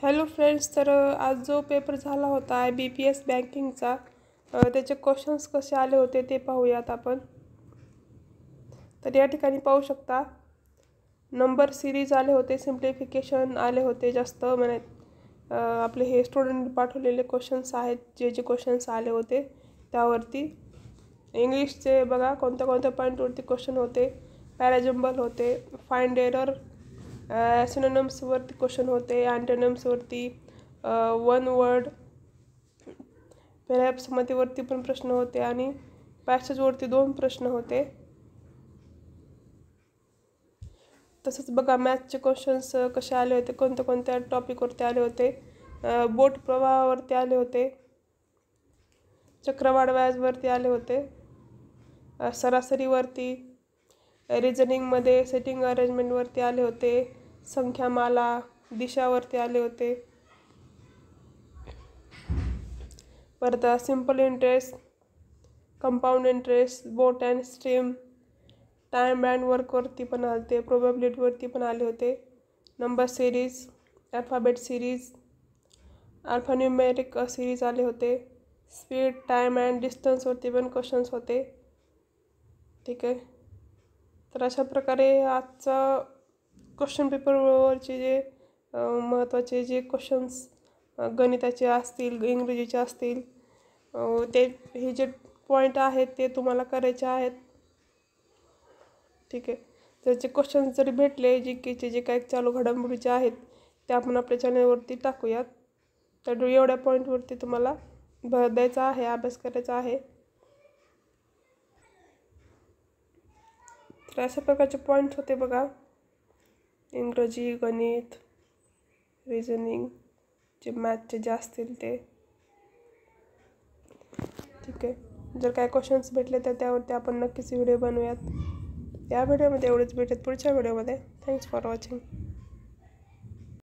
Hello friends, तर आज जो पेपर झाला होता IBPS बँकिंगचा, त्याचे क्वेश्चन्स कसे आले होते ते पाहूयात आपण. तर या ठिकाणी पाहू शकता नंबर सिरीज आले होते, सिम्प्लिफिकेशन आले होते जास्त आपले हे स्टुडंट पाठवलेले क्वेश्चन्स आहेत. जे क्वेश्चन्स आले होते त्यावरती इंग्लिशचे बघा कोणत्या पॉईंटवरती क्वेश्चन होते. पॅराजंबल होते, फाइंड एरर, सिनोनिम्सवरती क्वेश्चन होते, अँटोनिम्सवरती, वन वर्ड, पेरहॅप्समध्येवरती पण प्रश्न होते आणि पॅसेजवरती 2 प्रश्न होते. तसंच बघा मॅथ्सचे क्वेश्चन्स कसे आले होते, कोणत्या टॉपिकवरती आले होते. बोट प्रवाहावरती आले होते, चक्रवाढ व्याजवरती आले होते, सरासरीवरती, रिझनिंगमध्ये सेटिंग अरेंजमेंटवरती आले होते, संख्यामाला, दिशावरती आले होते. परत simple interest, compound interest, boat and stream, time and वर्कवरती पण आले होते, प्रोबॅबिलिटीवरती पण आले होते, number series, alphabet series, alphanumeric series आले होते, स्पीड, टाइम अँड डिस्टन्सवरती पण क्वेश्चन्स होते. ठीक आहे. तर अशा प्रकारे आजचा क्वेश्चन पेपरवरचे जे महत्त्वाचे जे क्वेश्चन्स गणिताचे असतील, इंग्रजीचे असतील, ते हे जे पॉईंट आहेत ते तुम्हाला करायचे आहेत. ठीक आहे. त्याचे क्वेश्चन्स जरी भेटले, GKचे जे काही चालू घडामोडीचे आहेत ते आपण आपल्या चॅनलवरती टाकूयात. तर एवढ्या पॉईंटवरती तुम्हाला भर द्यायचा आहे, अभ्यास करायचा आहे. तर अशा प्रकारचे पॉईंट होते बघा. इंग्रजी, गणित, रिझनिंग, जे मॅथचे जे असतील ते. ठीक आहे. जर काय क्वेश्चन्स भेटले तर त्यावरती आपण नक्कीच व्हिडिओ बनवूयात. या व्हिडिओमध्ये एवढेच. भेटत पुढच्या व्हिडिओमध्ये. Thanks for watching.